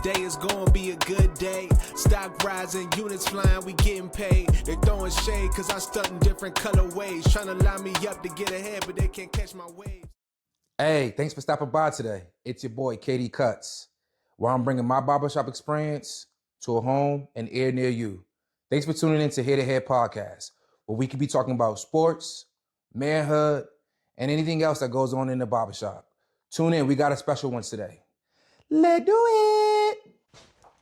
Today is gonna be a good day. Stock rising, units flying, we getting paid. They throwing shade cause I stuck in different colorways. Trying to line me up to get ahead, but they can't catch my waves. Hey, thanks for stopping by today. It's your boy, KD Cuts, where I'm bringing my barbershop experience to a home and ear near you. Thanks for tuning in to Head to Head Podcast, where we could be talking about sports, manhood, and anything else that goes on in the barbershop. Tune in, we got a special one today. Let's do it!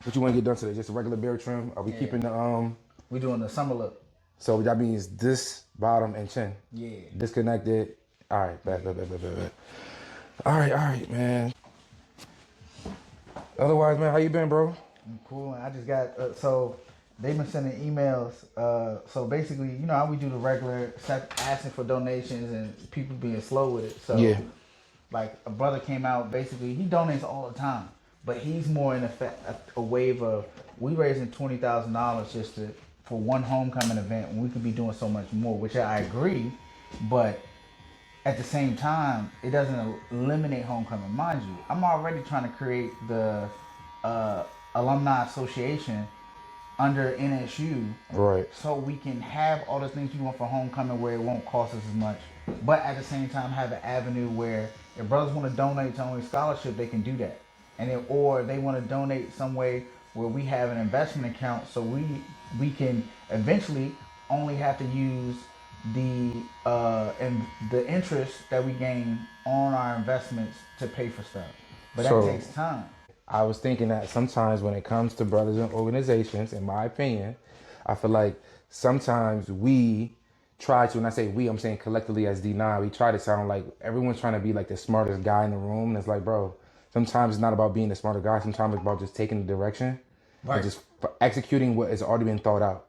What you want to get done today? Just a regular beard trim? Are we keeping the We doing the summer look. So that means this, bottom, and chin. Yeah. Disconnected. All right, bet. All right, man. Otherwise, man, how you been, bro? I'm cool. I just got so they've been sending emails. So basically, you know how we do the regular asking for donations and people being slow with it. So yeah, like a brother came out. Basically, he donates all the time, but he's more in a wave of we raising $20,000 just for one homecoming event when we could be doing so much more. Which I agree, but at the same time, it doesn't eliminate homecoming. Mind you, I'm already trying to create the alumni association under NSU, right? So we can have all the things we want for homecoming where it won't cost us as much, but at the same time have an avenue where if brothers want to donate to only scholarship, they can do that, and or they want to donate some way where we have an investment account, so we can eventually only have to use the interest that we gain on our investments to pay for stuff, but that takes time. I was thinking that sometimes when it comes to brothers and organizations, in my opinion, I feel like sometimes we try to, and I say we, I'm saying collectively as D9, we try to sound like everyone's trying to be like the smartest guy in the room, and it's like, bro, sometimes it's not about being the smarter guy, sometimes it's about just taking the direction, right, and just executing what has already been thought out.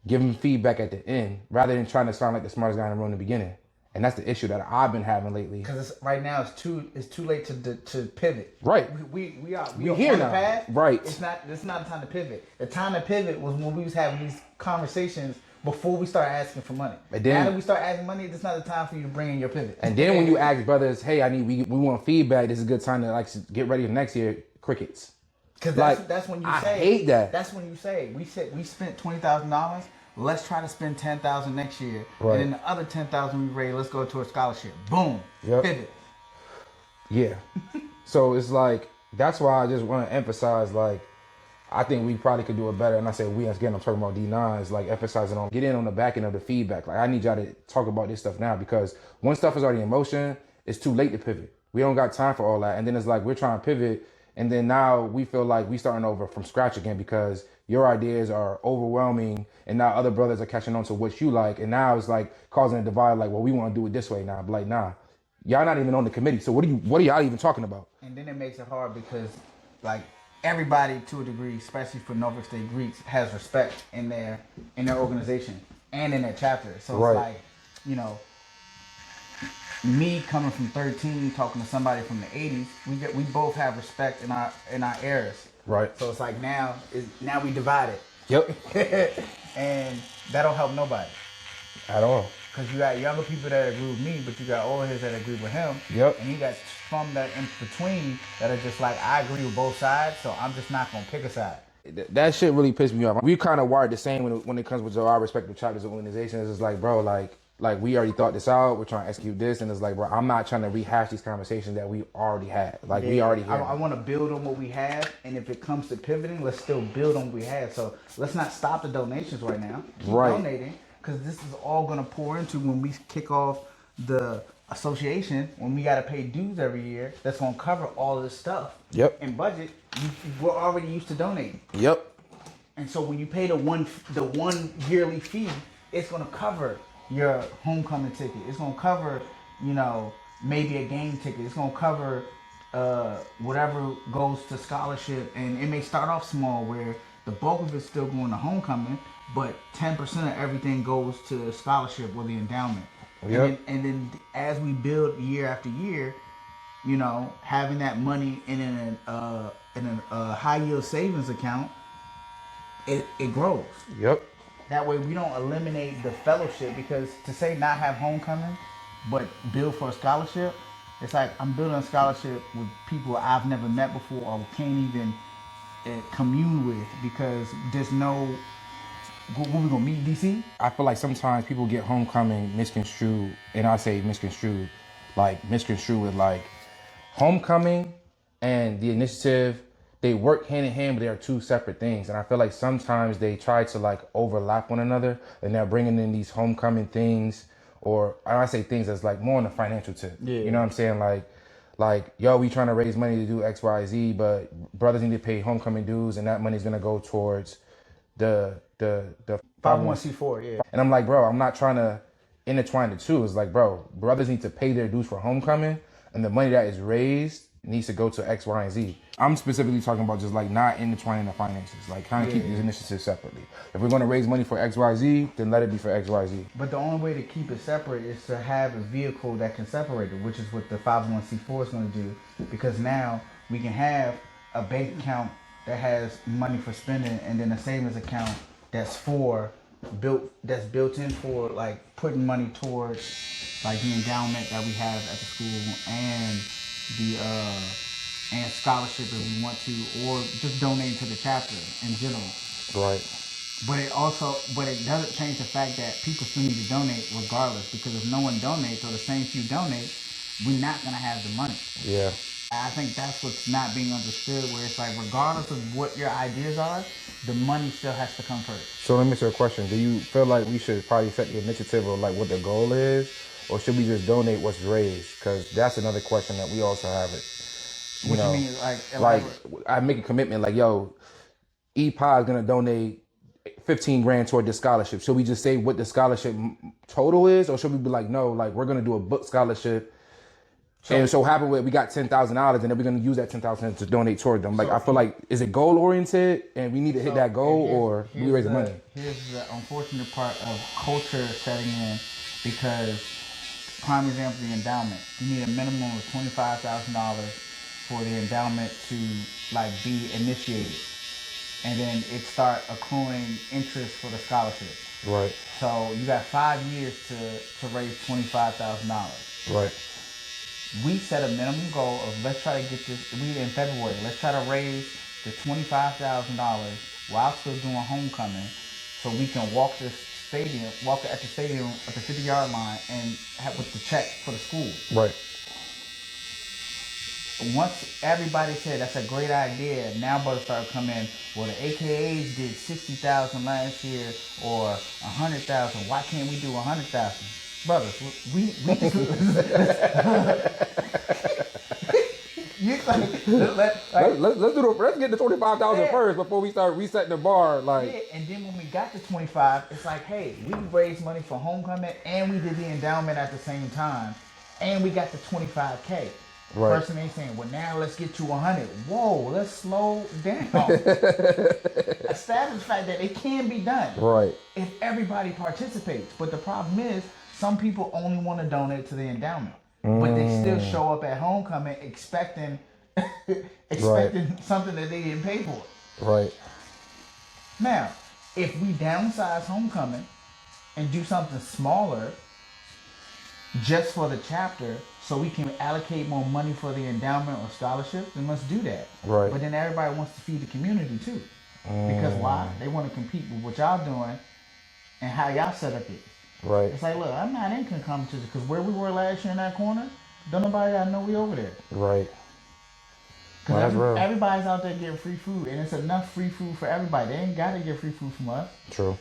Give them feedback at the end rather than trying to sound like the smartest guy in the room in the beginning. And that's the issue that I've been having lately. Because right now it's too late to pivot. Right. We are here on now. The path. Right. It's not the time to pivot. The time to pivot was when we was having these conversations before we start asking for money. And then, now that we start asking money, it's not the time for you to bring in your pivot. And then when you ask brothers, hey, we want feedback, this is a good time to like get ready for next year, crickets. Because that's when you say. I hate that. That's when you say we spent $20,000. Let's try to spend $10,000 next year, right, and then the other $10,000 we raise, let's go to a scholarship. Boom, pivot. Yeah. So it's like that's why I just want to emphasize, like, I think we probably could do it better. And I say we, again, I'm talking about D9s, like emphasizing on get in on the back end of the feedback. Like I need y'all to talk about this stuff now because when stuff is already in motion, it's too late to pivot. We don't got time for all that. And then it's like we're trying to pivot, and then now we feel like we starting over from scratch again because your ideas are overwhelming, and now other brothers are catching on to what you like, and now it's like causing a divide. Like, well, we want to do it this way now. But like, nah, y'all not even on the committee. So what are y'all even talking about? And then it makes it hard because, like, everybody to a degree, especially for Norfolk State Greeks, has respect in their organization and in their chapter. So it's like, you know, me coming from 13, talking to somebody from the 80s, we both have respect in our eras. Right. So it's like now we divided. Yep. And that don't help nobody. At all. Because you got younger people that agree with me, but you got older heads that agree with him. Yep. And you got some that in between that are just like, I agree with both sides, so I'm just not going to pick a side. That shit really pissed me off. We kind of wired the same when it comes with our respective chapters and organizations. It's like, bro, like we already thought this out. We're trying to execute this. And it's like, bro, I'm not trying to rehash these conversations that we already had. Like, we already had. I want to build on what we have. And if it comes to pivoting, let's still build on what we have. So let's not stop the donations right now. Keep donating. Because this is all going to pour into when we kick off the association, when we got to pay dues every year. That's going to cover all of this stuff. Yep. And budget. We're already used to donating. Yep. And so when you pay the one yearly fee, it's going to cover your homecoming ticket. It's going to cover, you know, maybe a game ticket. It's going to cover whatever goes to scholarship. And it may start off small where the bulk of it's still going to homecoming, but 10% of everything goes to scholarship or the endowment. Yep. And then as we build year after year, you know, having that money in a high yield savings account, it grows. Yep. That way we don't eliminate the fellowship, because to say not have homecoming but build for a scholarship, it's like I'm building a scholarship with people I've never met before or can't even commune with, because there's no. What we gonna meet DC? I feel like sometimes people get homecoming misconstrued, and I say misconstrued with like homecoming and the initiative. They work hand in hand, but they are two separate things. And I feel like sometimes they try to like overlap one another, and they're bringing in these homecoming things, or I say things that's like more on the financial tip. Yeah. You know what I'm saying? Like, yo, we trying to raise money to do X, Y, Z, but brothers need to pay homecoming dues, and that money's gonna go towards the 501c4, yeah. And I'm like, bro, I'm not trying to intertwine the two. It's like, bro, brothers need to pay their dues for homecoming, and the money that is raised needs to go to X, Y, and Z. I'm specifically talking about just like not intertwining the finances, like kind of keep these initiatives separately. If we're going to raise money for X, Y, Z, then let it be for X, Y, Z. But the only way to keep it separate is to have a vehicle that can separate it, which is what the 501c4 is going to do, because now we can have a bank account that has money for spending, and then a savings account that's built in for like putting money towards like the endowment that we have at the school, and the and scholarship if we want to, or just donate to the chapter in general. Right. But it doesn't change the fact that people still need to donate regardless, because if no one donates, or the same few donate, we're not gonna have the money. Yeah. I think that's what's not being understood, where it's like, regardless of what your ideas are, the money still has to come first. So let me ask you a question. Do you feel like we should probably set the initiative of like what the goal is, or should we just donate what's raised? Because that's another question that we also have it. What you mean? Like I make a commitment like, yo, EPI is gonna donate 15 grand toward this scholarship. Should we just say what the scholarship total is, or should we be like, no, like we're gonna do a book scholarship? And so happened we got $10,000, and then we're gonna use that $10,000 to donate toward them. Like I feel like, is it goal oriented, and we need to hit that goal, or we raise the money? Here's the unfortunate part of culture setting in, because prime example, the endowment. You need a minimum of $25,000 for the endowment to like be initiated, and then it start accruing interest for the scholarship. Right. So you got 5 years to raise $25,000. Right. We set a minimum goal of, let's try to get this, we in February, let's try to raise the $25,000 while still doing homecoming, so we can walk at the stadium at the 50-yard line and have with the check for the school. Right. Once everybody said that's a great idea, now brothers start coming in, well, the AKAs did 60,000 last year, or 100,000. Why can't we do 100,000? Brothers, we just let's get the 25,000 first before we start resetting the bar. Like, yeah, and then when we got to 25, it's like, hey, we raised money for homecoming, and we did the endowment at the same time, and we got the 25K. Right. Person ain't saying, well, now let's get to 100. Whoa, let's slow down. Establish the fact that it can be done. Right. If everybody participates. But the problem is, some people only want to donate to the endowment, but they still show up at homecoming expecting something that they didn't pay for. Right. Now, if we downsize homecoming and do something smaller just for the chapter, so we can allocate more money for the endowment or scholarship, then let's do that. Right. But then everybody wants to feed the community too. Because why? They want to compete with what y'all doing and how y'all set up is. Right. It's like, look, I'm not in competition, because where we were last year in that corner, don't nobody gotta know we over there. Right. Because everybody's out there getting free food, and it's enough free food for everybody. They ain't gotta get free food from us. True.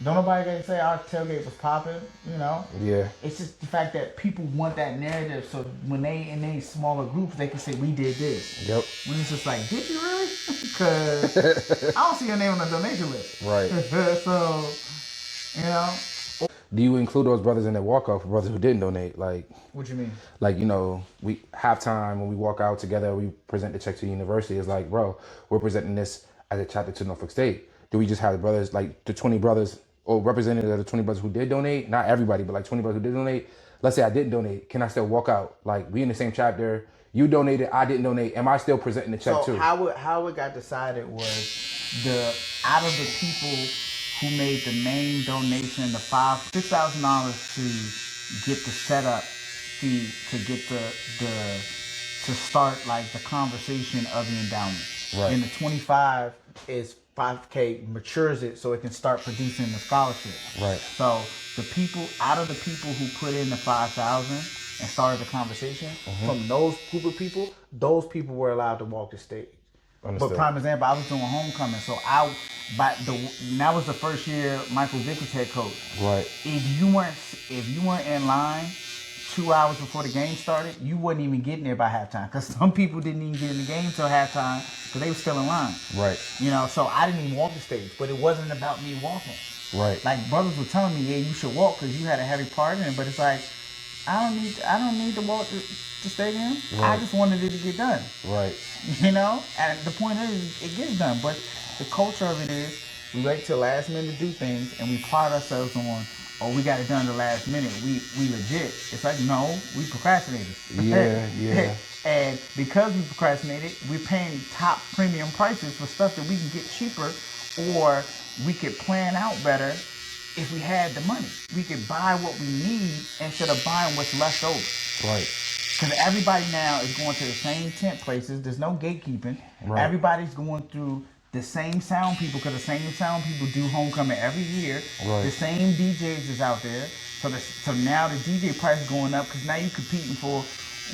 Don't nobody gotta say our tailgate was popping, you know? Yeah. It's just the fact that people want that narrative, so when they in these smaller groups, they can say, we did this. Yep. When it's just like, did you really? Because I don't see your name on the donation list. Right. So, you know. Do you include those brothers in the walk-out for brothers who didn't donate? Like, What you mean? Like, you know, we halftime when we walk out together, we present the check to the university. It's like, bro, we're presenting this as a chapter to Norfolk State. Do we just have the brothers, like the 20 brothers, or representatives of the 20 brothers who did donate? Not everybody, but like 20 brothers who did donate. Let's say I didn't donate. Can I still walk out? Like, we in the same chapter. You donated, I didn't donate. Am I still presenting the check too? How it got decided was, out of the people who made the main donation, the $6,000 to get the setup fee, to get to start like the conversation of the endowment. Right. And the 25 is 5K matures it so it can start producing the scholarship. Right. So the people out of the people who put in the 5,000 and started the conversation, from those group of people, those people were allowed to walk the stage. Understood. But prime example, I was doing homecoming, so that was the first year Michael Vick was head coach. Right. If you weren't in line 2 hours before the game started, you wasn't even getting there by halftime. Because some people didn't even get in the game until halftime because they were still in line. Right. You know, so I didn't even walk the stage, but it wasn't about me walking. Right. Like brothers were telling me, yeah, you should walk because you had a heavy part in it, but it's like I don't need to walk the stadium. Right. I just wanted it to get done. Right. You know, and the point is, it gets done. But the culture of it is, we wait till last minute to do things, and we pride ourselves on, oh, we got it done the last minute. We legit. It's like, no, we procrastinated. Yeah. And because we procrastinated, we're paying top premium prices for stuff that we can get cheaper, or we could plan out better if we had the money. We could buy what we need instead of buying what's left over. Right. Because everybody now is going to the same tent places. There's no gatekeeping. Right. Everybody's going through the same sound people, because the same sound people do homecoming every year. Right. The same DJs is out there. So now the DJ price is going up because now you're competing for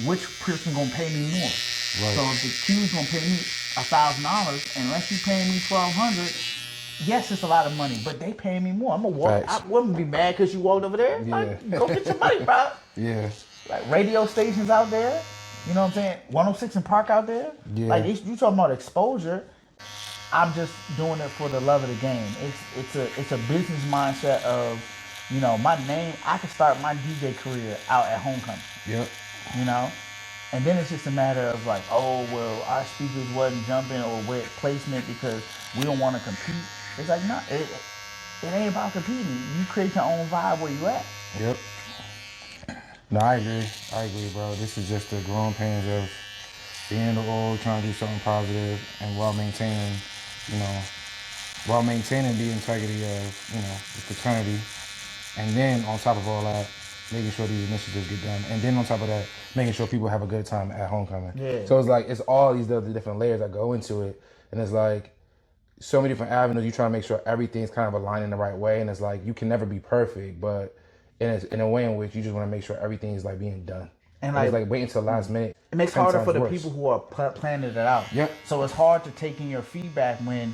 which person gonna pay me more. Right. So if the Q's gonna pay me $1,000, unless you paying me $1,200, yes, it's a lot of money, but they paying me more. I'm gonna walk. Facts. I wouldn't be mad because you walked over there. Yeah. Like, go get your money, bro. Yeah. Like radio stations out there, you know what I'm saying? 106 and Park out there. Yeah. Like you talking about exposure. I'm just doing it for the love of the game. It's a business mindset of, you know, my name. I could start my DJ career out at homecoming. Yep. You know, and then it's just a matter of like, oh well, our speakers wasn't jumping or with placement because we don't want to compete. It's like, no, it ain't about competing. You create your own vibe where you at. Yep. No, I agree, bro. This is just the growing pains of being the old, trying to do something positive, and while maintaining the integrity of, you know, the fraternity. And then on top of all that, making sure these initiatives get done. And then on top of that, making sure people have a good time at homecoming. Yeah. So it's like, it's all these other different layers that go into it. And it's like, so many different avenues. You try to make sure everything's kind of aligned in the right way. And it's like, you can never be perfect, but in a way in which you just want to make sure everything's like being done. And it's like waiting until the last minute. It makes it 10 harder times for the worse. people who are planning it out. Yep. So it's hard to take in your feedback when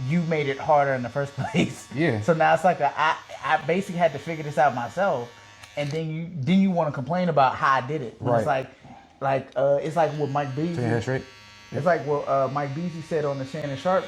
you made it harder in the first place. Yeah. So now it's like I basically had to figure this out myself, and then you want to complain about how I did it. When Right. It's like what Mike Beasley. Turn your head straight. It's like what Mike Beasley said on the Shannon Sharp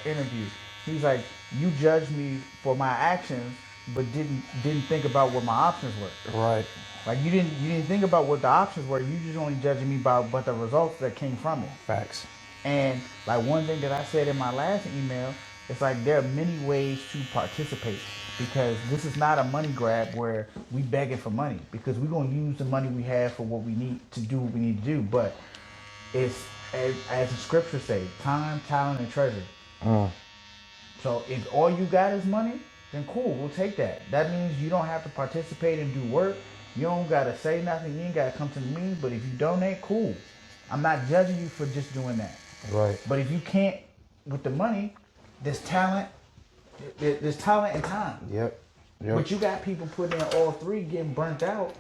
interview. He's like, you judged me for my actions, but didn't think about what my options were. Right. Like you didn't think about what the options were. You just only judging me by but the results that came from it. Facts. And like one thing that I said in my last email, it's like there are many ways to participate, because this is not a money grab where we begging for money, because we're gonna use the money we have for what we need to do what we need to do. But it's as the scriptures say, time, talent, and treasure. So if all you got is money, then cool, we'll take that. That means you don't have to participate and do work. You don't gotta say nothing. You ain't gotta come to the meetings. But if you donate, cool. I'm not judging you for just doing that. Right. But if you can't with the money, there's talent. There's talent and time. Yep. But you got people putting in all three, getting burnt out,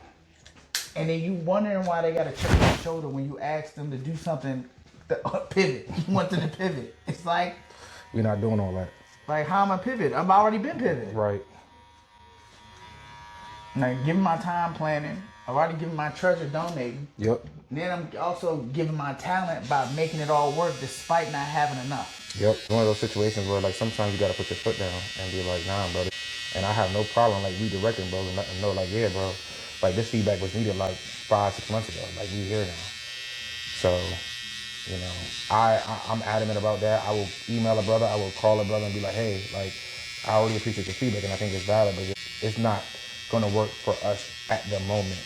and then you wondering why they got to chip on the shoulder when you ask them to do something, pivot. You want them to pivot. It's like, we're not doing all that. Like, how am I pivot? I've already been pivoted. Right. Like, giving my time planning. I've already given my treasure donating. Yep. And then I'm also giving my talent by making it all work despite not having enough. Yep. One of those situations where like sometimes you gotta put your foot down and be like, nah, brother. And I have no problem like redirecting, bro, and letting them know like, yeah, bro, like this feedback was needed like 5-6 months ago. Like we here now. So, you know, I'm adamant about that. I will email a brother, I will call a brother and be like, hey, like I already appreciate your feedback and I think it's valid, but it's not gonna work for us at the moment.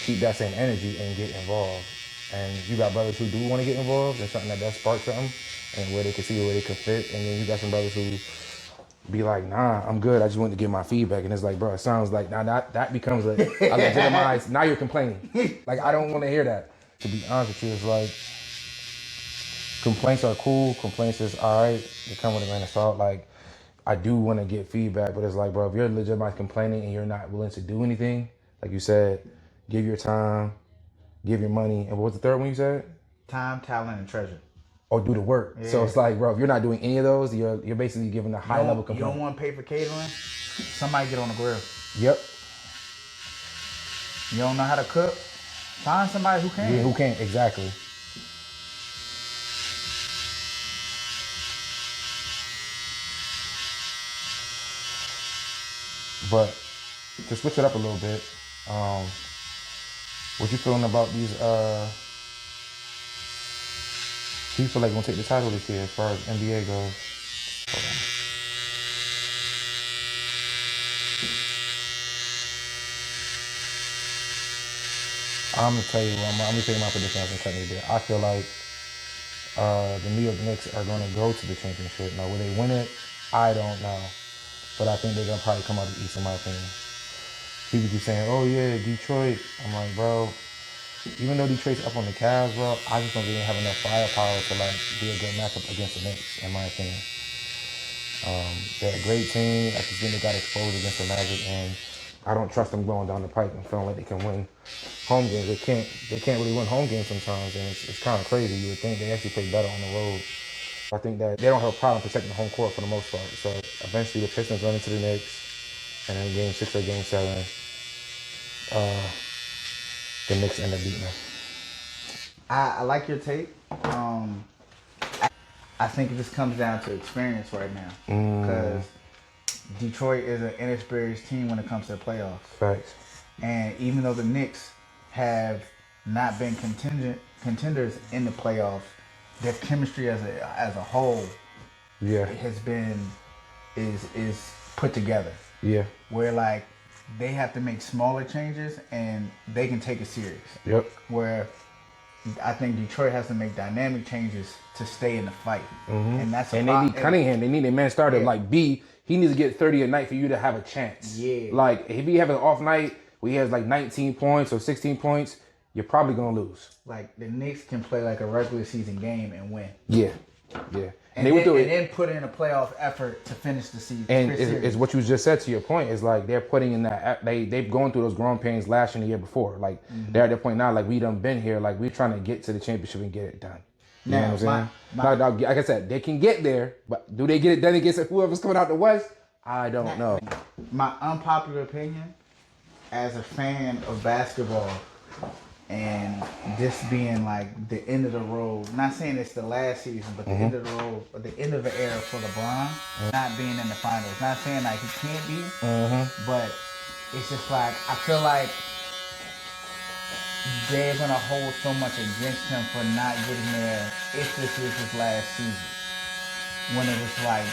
Keep that same energy and get involved. And you got brothers who do want to get involved in something that does spark something and where they can see where they can fit. And then you got some brothers who be like, nah, I'm good. I just want to get my feedback. And it's like, bro, it sounds like now that becomes a legitimized, now you're complaining. Like, I don't want to hear that. To be honest with you, it's like, complaints are cool. Complaints is all right. They come with a grain of salt. Like, I do want to get feedback, but it's like, bro, if you're legitimate complaining and you're not willing to do anything, like you said, give your time, give your money, and what was the third one you said? Time, talent, and treasure. Or do the work. Yeah. So it's like, bro, if you're not doing any of those, you're basically giving a high level complaint. You don't want to pay for catering? Somebody get on the grill. Yep. You don't know how to cook? Find somebody who can. Yeah, who can, exactly. But to switch it up a little bit, what you feeling about these who you feel like gonna take the title this year as far as NBA goes? Hold on. I'm gonna tell you, I'm gonna tell you my prediction as a technical bit. I feel like the New York Knicks are gonna go to the championship. Now, will they win it? I don't know. But I think they're gonna probably come out of the East, in my opinion. People keep saying, "Oh yeah, Detroit." I'm like, bro, even though Detroit's up on the Cavs, bro, I just don't really have enough firepower to like be a good matchup against the Knicks, in my opinion. They're a great team. I just think they got exposed against the Magic, and I don't trust them going down the pipe and feeling like they can win home games. They can't really win home games sometimes, and it's kind of crazy. You would think they actually play better on the road. I think that they don't have a problem protecting the home court for the most part. So eventually the Pistons run into the Knicks, and in Game 6 or Game 7, the Knicks end up beating them. I like your take. I think it just comes down to experience right now. Because Detroit is an inexperienced team when it comes to the playoffs. Facts. And even though the Knicks have not been contenders in the playoffs, their chemistry as a whole has been is put together. Yeah. Where like they have to make smaller changes and they can take it serious. Yep. Where I think Detroit has to make dynamic changes to stay in the fight. And that's they need Cunningham. They need a man starter like B. He needs to get 30 a night for you to have a chance. Yeah. Like if he have an off night where he has like 19 points or 16 points, you're probably gonna lose. Like the Knicks can play like a regular season game and win. Yeah. Yeah. And then put in a playoff effort to finish the season. And it's what you just said to your point. Is like they're putting in that they've gone through those growing pains last year and the year before. Like they're at the point now. Like we done been here. Like we're trying to get to the championship and get it done. You know what I'm saying? Now, like I said, they can get there, but do they get it done against whoever's coming out the West? I don't know. My unpopular opinion, as a fan of basketball, and this being like the end of the road, not saying it's the last season, but the end of the road, or the end of the era for LeBron, not being in the finals. Not saying like he can't be, but it's just like, I feel like they're going to hold so much against him for not getting there if this is his last season. When it was like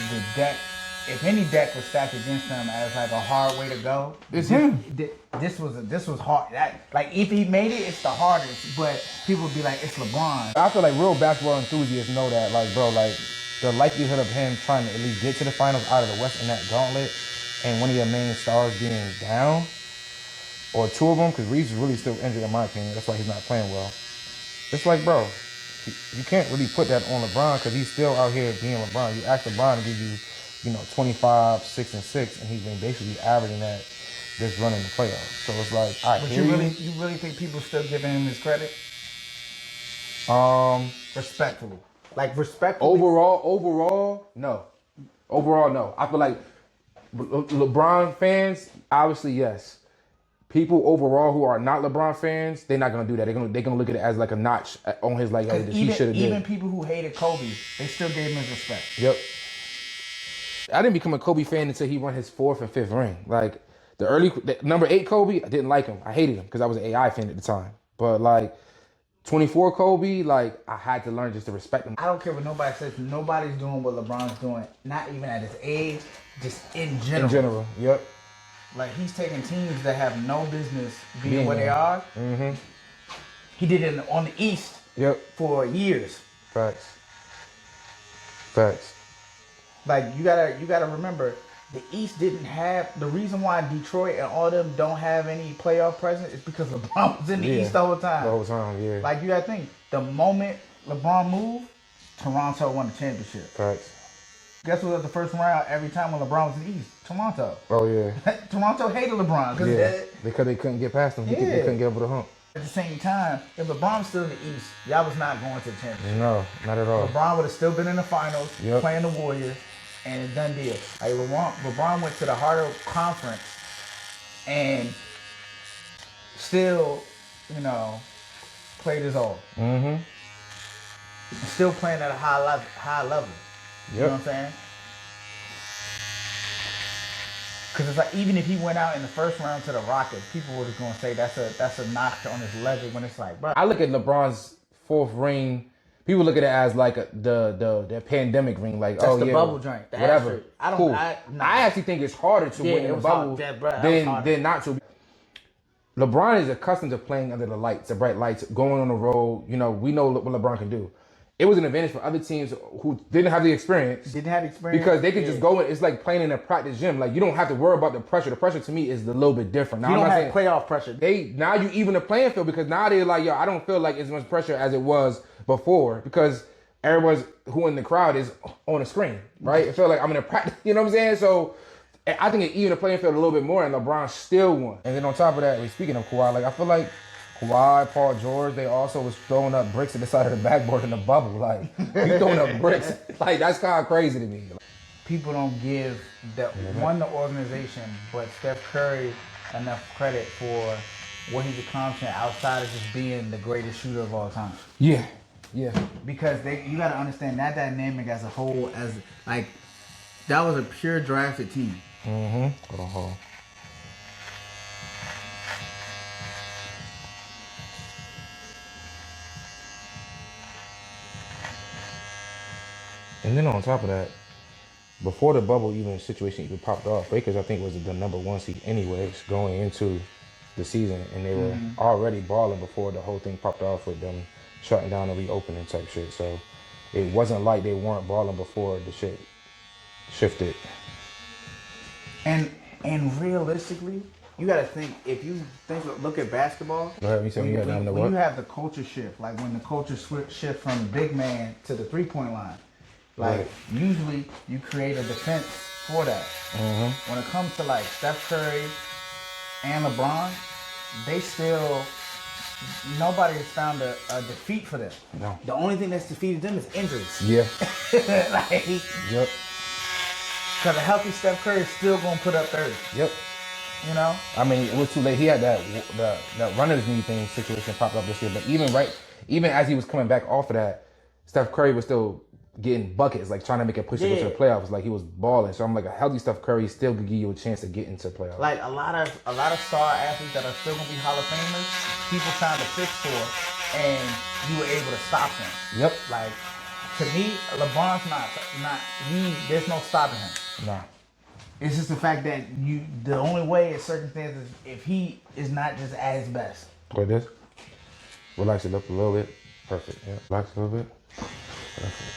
the deck, if any deck was stacked against him as like a hard way to go, it's him. This was hard. Like if he made it, it's the hardest. But people would be like, it's LeBron. I feel like real basketball enthusiasts know that, like, bro, like the likelihood of him trying to at least get to the finals out of the West in that gauntlet, and one of your main stars being down, or two of them, because Reeves is really still injured in my opinion. That's why he's not playing well. It's like, bro, you can't really put that on LeBron because he's still out here being LeBron. You ask LeBron to give you, 25, 6 and 6, and he's been basically averaging that this run in the playoffs. So it's like, all right, but you really think people still giving him his credit? Respectfully. Like respectfully. Overall, no. Overall, no. I feel like LeBron fans, obviously, yes. People overall who are not LeBron fans, they're not gonna do that. They're gonna look at it as like a notch on his like he should have did. Even people who hated Kobe, they still gave him his respect. Yep. I didn't become a Kobe fan until he won his 4th and 5th ring. Like the number 8 Kobe, I didn't like him. I hated him because I was an AI fan at the time. But like 24 Kobe, like I had to learn just to respect him. I don't care what nobody says. Nobody's doing what LeBron's doing. Not even at his age, just in general. In general, yep. Like he's taking teams that have no business being where they are. Mm-hmm. He did it on the East. Yep. For years. Facts. Like you gotta remember, the East didn't have the reason why Detroit and all them don't have any playoff presence is because LeBron was in the East the whole time. The whole time, yeah. Like you gotta think, the moment LeBron moved, Toronto won the championship. Facts. Guess what was the first round every time when LeBron was in the East? Toronto. Oh yeah. Toronto hated LeBron Because they couldn't get past him. They couldn't get over the hump. At the same time, if LeBron was still in the East, y'all was not going to the championship. No, not at all. LeBron would have still been in the finals, playing the Warriors, and a done deal. Like LeBron went to the harder conference and still, played his all. Mm-hmm. Still playing at a high level. You know what I'm saying? Because it's like, even if he went out in the first round to the Rockets, people were just going to say that's a knock on his legend, when it's like, bro. I look at LeBron's 4th ring. People look at it as like the pandemic ring, like that's the bubble drink, whatever. Cool. I actually think it's harder to win in the bubble than not to. LeBron is accustomed to playing under the lights, the bright lights, going on the road. We know what LeBron can do. It was an advantage for other teams who didn't have the experience. Because they could just go in. It's like playing in a practice gym. Like, you don't have to worry about the pressure. The pressure to me is a little bit different. Now, you don't have playoff pressure. Now you even the playing field, because now they're like, I don't feel like as much pressure as it was before, because everyone's who in the crowd is on a screen, right? It felt like I'm in a practice. You know what I'm saying? So I think it even the playing field a little bit more, and LeBron still won. And then on top of that, speaking of Kawhi, like I feel like Kawhi, Paul George, they also was throwing up bricks at the side of the backboard in the bubble. Like, you throwing up bricks. Like, that's kind of crazy to me. People don't give the organization, but Steph Curry enough credit for what he's accomplishing outside of just being the greatest shooter of all time. Yeah. Because you got to understand that dynamic as a whole, that was a pure drafted team. Mm-hmm. Hold on. And then on top of that, before the bubble situation even popped off, Lakers I think was the number 1 seed anyways going into the season, and they were already balling before the whole thing popped off with them shutting down and reopening type shit. So it wasn't like they weren't balling before the shit shifted. And realistically, you got to think, look at basketball. Go ahead, when you have the culture shift, like when the culture shift from big man to the 3-point line. Like, usually you create a defense for that. Mm-hmm. When it comes to like Steph Curry and LeBron, nobody has found a defeat for them. No. The only thing that's defeated them is injuries. Yeah. Yep. Because a healthy Steph Curry is still going to put up 30. Yep. I mean, it was too late. He had that runner's knee thing situation pop up this year, but even as he was coming back off of that, Steph Curry was still getting buckets, like trying to make a push to go to the playoffs. Like, he was balling. So I'm like, a healthy Steph Curry still could give you a chance to get into playoffs. Like a lot of star athletes that are still gonna be Hall of Famers, people signed a fix for, and you were able to stop them. Yep. Like, to me, LeBron's not there's no stopping him. Nah. It's just the fact that the only way in circumstances, if he is not just at his best. Like this. Relax it up a little bit. Perfect. Yeah. Relax a little bit. Perfect.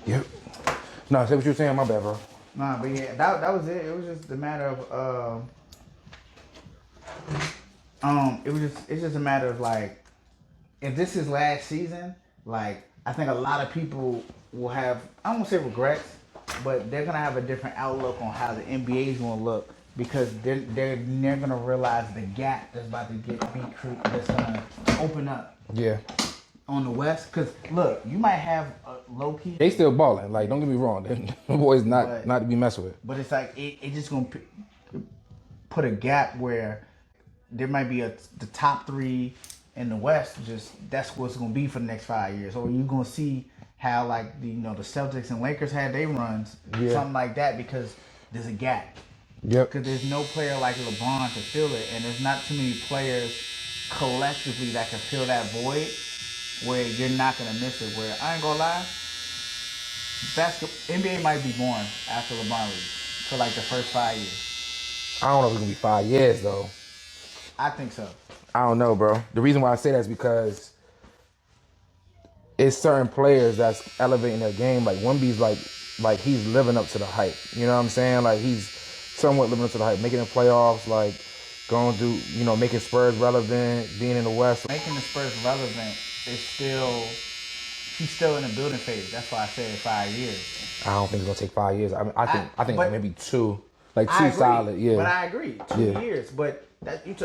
Yep. No, say what you were saying. My bad, bro. Nah, but yeah, that was it. It was just a matter of it's just a matter of like, if this is last season, like, I think a lot of people will have, I don't want to say regrets, but they're gonna have a different outlook on how the NBA is gonna look, because they're gonna realize the gap that's about to that's gonna open up. Yeah. On the West, because look, you might have a low key. They still balling. Like, don't get me wrong, the boys not to be messed with. But it's like it just gonna put a gap where there might be the top 3 in the West. Just that's what's gonna be for the next 5 years. Or you're gonna see how like the Celtics and Lakers had their runs, something like that, because there's a gap. Yep. Because there's no player like LeBron to fill it, and there's not too many players collectively that can fill that void where you're not gonna miss it. Where I ain't gonna lie, NBA might be born after LeBron leaves for like the first 5 years. I don't know if it's gonna be 5 years though. I think so. I don't know, bro. The reason why I say that is because it's certain players that's elevating their game. Like Wemby's like he's living up to the hype. You know what I'm saying? Like he's somewhat living up to the hype, making the playoffs, like going through, you know, making Spurs relevant, being in the West. Making the Spurs relevant is still, he's still in the building phase. That's why I said 5 years. I don't think it's gonna take 5 years. I mean, I think but- maybe 2, like 2 I agree, solid. Yeah, but I agree. 2 years, but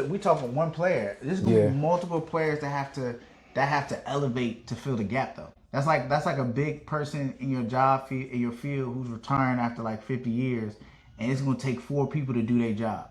we talking one player. There's gonna be multiple players that have to elevate to fill the gap, though. That's like a big person in your job in your field who's retiring after like 50 years, and it's gonna take 4 people to do their job,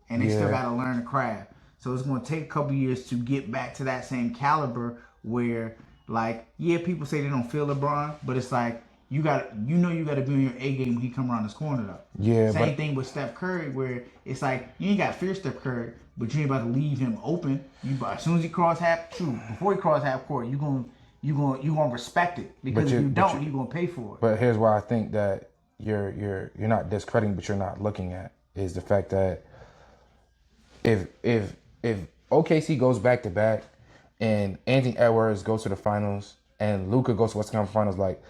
and they still gotta learn the craft. So it's gonna take a couple years to get back to that same caliber where, like, people say they don't feel LeBron, but it's like you gotta be on your A game when he come around this corner, though. Yeah. Same thing with Steph Curry, where it's like you ain't got to fear Steph Curry, but you ain't about to leave him open. As soon as he before he cross half court, you gonna respect it, because if you don't, you're gonna pay for it. But here's why I think that you're not discrediting, but you're not looking at, is the fact that if OKC goes back to back and Anthony Edwards goes to the finals and Luka goes to Western Conference Finals, like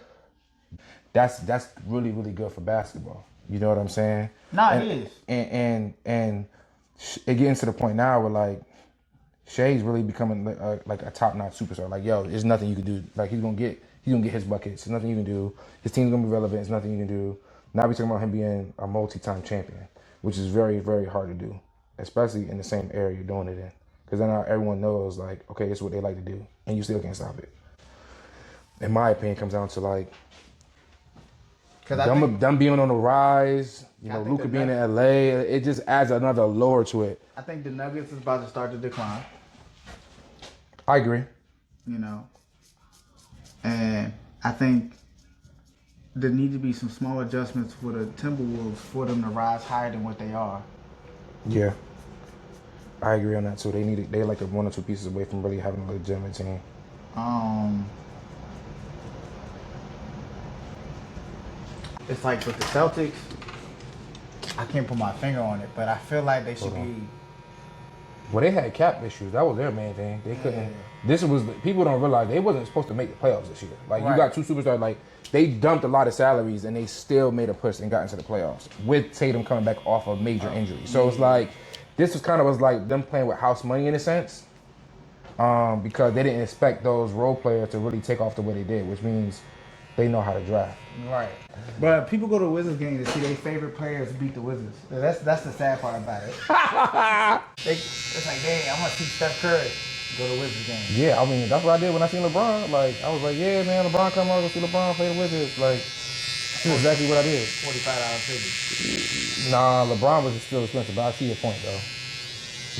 that's really, really good for basketball. You know what I'm saying? It is. And it getting to the point now where, like, Shai's really becoming like a top-notch superstar. Like, yo, there's nothing you can do. Like, he's gonna get his buckets. There's nothing you can do. His team's gonna be relevant. There's nothing you can do. Now we're talking about him being a multi-time champion, which is very, very hard to do, especially in the same area you're doing it in. Because then now everyone knows, like, okay, this is what they like to do, and you still can't stop it. In my opinion, it comes down to, like, them being on the rise, you know, Luka being in LA, it just adds another lure to it. I think the Nuggets is about to start to decline. I agree. You know, and I think there need to be some small adjustments for the Timberwolves for them to rise higher than what they are. Yeah, I agree on that too. They like 1 or 2 pieces away from really having a legitimate team. It's like with the Celtics, I can't put my finger on it, but I feel like they should be. Well, they had cap issues. That was their main thing. They couldn't. Yeah. This was, people don't realize they wasn't supposed to make the playoffs this year. Like, you got 2 superstars. Like, they dumped a lot of salaries and they still made a push and got into the playoffs with Tatum coming back off a major injury. So it's like, this was like them playing with house money in a sense, because they didn't expect those role players to really take off the way they did, which means they know how to draft. Right. But people go to Wizards games to see their favorite players beat the Wizards. That's the sad part about it. It's like, dang, I want to see Steph Curry go to Wizards games. Yeah, I mean, that's what I did when I seen LeBron. Like, I was like, yeah, man, LeBron come on, go see LeBron play the Wizards. Like, that's exactly what I did. $45 ticket. Nah, LeBron was still expensive, but I see your point, though.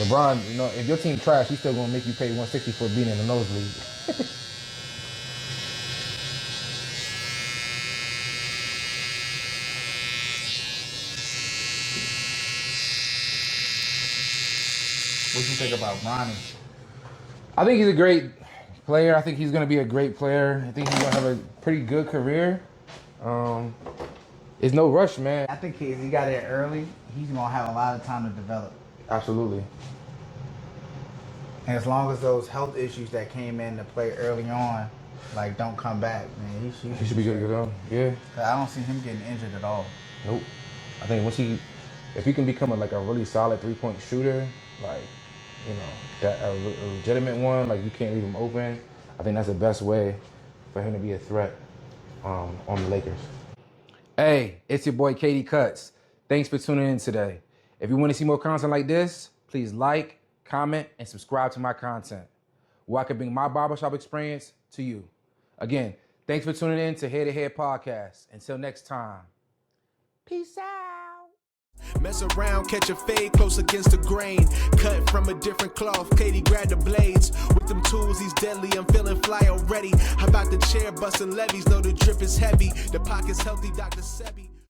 LeBron, you know, if your team trash, he's still gonna make you pay $160 for being in the nosebleed. What do you think about Ronnie? I think he's a great player. I think he's going to be a great player. I think he's going to have a pretty good career. It's no rush, man. I think if he got there early, he's going to have a lot of time to develop. Absolutely. And as long as those health issues that came in to play early on, like, don't come back, man, he should be good to go. Yeah. I don't see him getting injured at all. Nope. I think if he can become a really solid 3-point shooter, like, you know, that a legitimate one, like, you can't leave him open, I think that's the best way for him to be a threat on the Lakers. Hey, it's your boy KD Cuts. Thanks for tuning in today. If you want to see more content like this, please like, comment, and subscribe to my content, where I can bring my barbershop experience to you. Again, thanks for tuning in to Head to Head Podcast. Until next time, peace out. Mess around, catch a fade close against the grain. Cut from a different cloth, Katie grabbed the blades. With them tools, he's deadly, I'm feeling fly already. How about the chair busting levies, know the drip is heavy. The pocket's healthy, Dr. Sebi.